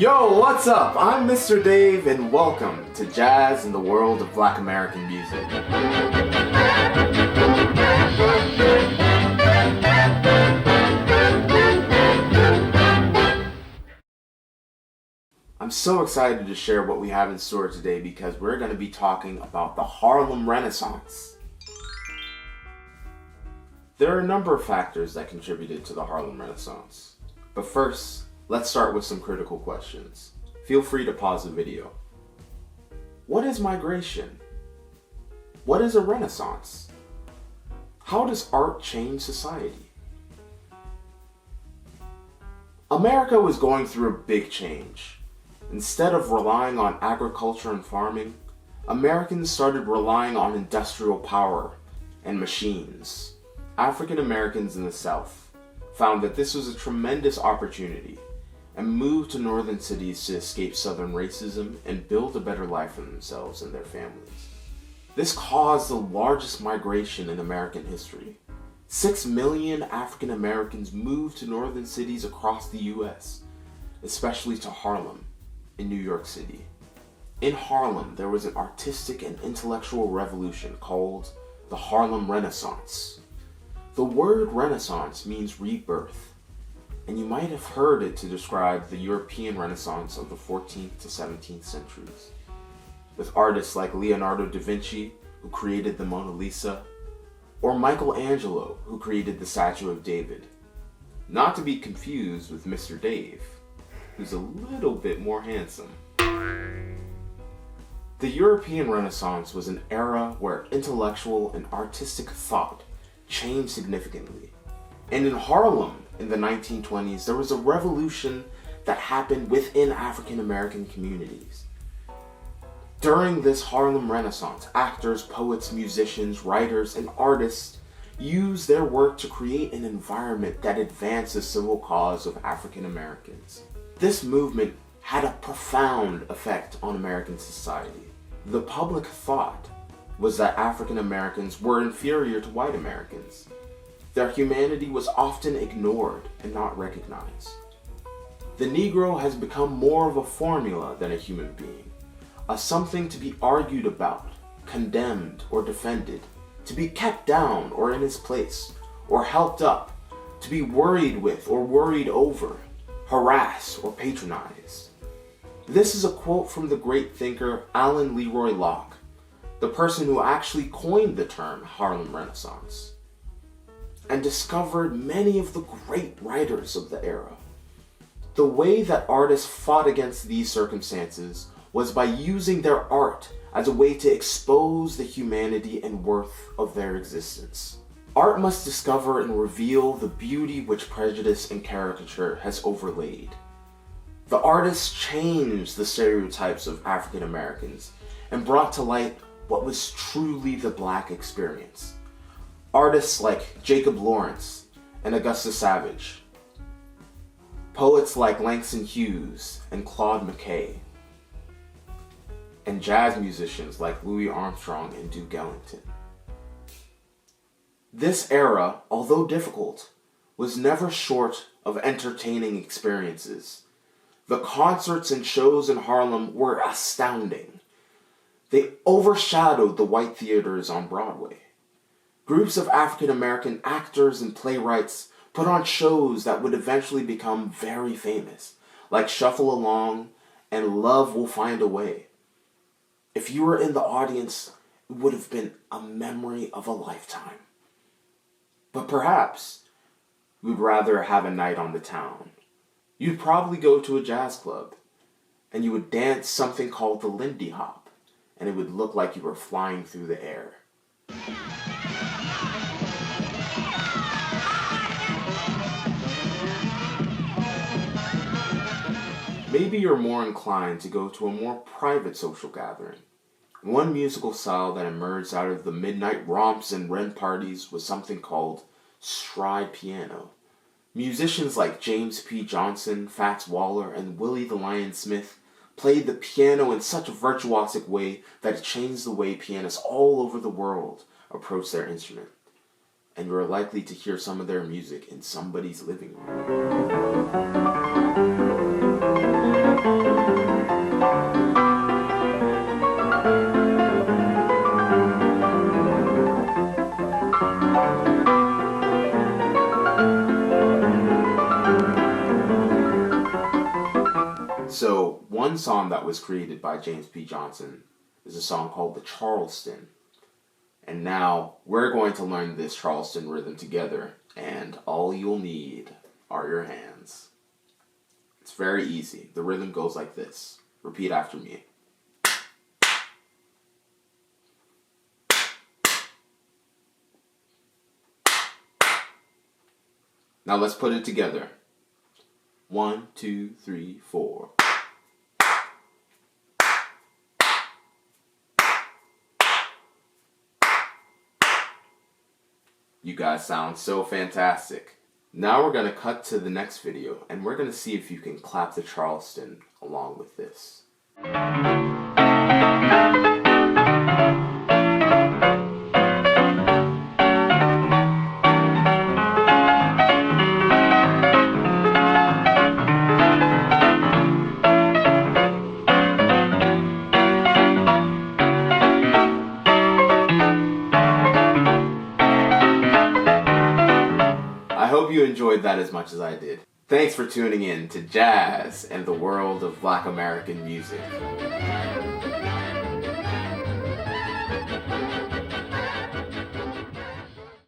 Yo, what's up? I'm Mr. Dave and welcome to Jazz in the World of Black American Music. I'm so excited to share what we have in store today because we're going to be talking about the Harlem Renaissance. There are a number of factors that contributed to the Harlem Renaissance. But first, let's start with some critical questions. Feel free to pause the video. What is migration? What is a Renaissance? How does art change society? America was going through a big change. Instead of relying on agriculture and farming, Americans started relying on industrial power and machines. African Americans in the South found that this was a tremendous opportunity and moved to northern cities to escape southern racism and build a better life for themselves and their families. This caused the largest migration in American history. 6 million African Americans moved to northern cities across the US, especially to Harlem in New York City. In Harlem, there was an artistic and intellectual revolution called the Harlem Renaissance. The word Renaissance means rebirth, and you might have heard it to describe the European Renaissance of the 14th to 17th centuries, with artists like Leonardo da Vinci, who created the Mona Lisa, or Michelangelo, who created the Statue of David. Not to be confused with Mr. Dave, who's a little bit more handsome. The European Renaissance was an era where intellectual and artistic thought changed significantly. And in Harlem in the 1920s, there was a revolution that happened within African American communities. During this Harlem Renaissance, actors, poets, musicians, writers, and artists used their work to create an environment that advanced the civil cause of African Americans. This movement had a profound effect on American society. The public thought was that African Americans were inferior to white Americans. Their humanity was often ignored and not recognized. The Negro has become more of a formula than a human being, a something to be argued about, condemned, or defended, to be kept down or in his place, or helped up, to be worried with or worried over, harassed or patronized. This is a quote from the great thinker Alan Leroy Locke, the person who actually coined the term Harlem Renaissance, and discovered many of the great writers of the era. The way that artists fought against these circumstances was by using their art as a way to expose the humanity and worth of their existence. Art must discover and reveal the beauty which prejudice and caricature has overlaid. The artists changed the stereotypes of African Americans and brought to light what was truly the Black experience. Artists like Jacob Lawrence and Augusta Savage, poets like Langston Hughes and Claude McKay, and jazz musicians like Louis Armstrong and Duke Ellington. This era, although difficult, was never short of entertaining experiences. The concerts and shows in Harlem were astounding. They overshadowed the white theaters on Broadway. Groups of African American actors and playwrights put on shows that would eventually become very famous, like Shuffle Along and Love Will Find a Way. If you were in the audience, it would have been a memory of a lifetime. But perhaps you'd rather have a night on the town. You'd probably go to a jazz club, and you would dance something called the Lindy Hop, and it would look like you were flying through the air. Maybe you're more inclined to go to a more private social gathering. One musical style that emerged out of the midnight romps and Ren parties was something called stride piano. Musicians like James P. Johnson, Fats Waller, and Willie the Lion Smith played the piano in such a virtuosic way that it changed the way pianists all over the world approach their instrument. And you're likely to hear some of their music in somebody's living room. So one song that was created by James P. Johnson is a song called the Charleston. And now we're going to learn this Charleston rhythm together, and all you'll need are your hands. It's very easy. The rhythm goes like this. Repeat after me. Now let's put it together. 1, 2, 3, 4. You guys sound so fantastic. Now we're going to cut to the next video, and we're going to see if you can clap the Charleston along with this. I hope you enjoyed that as much as I did. Thanks for tuning in to Jazz and the World of Black American Music.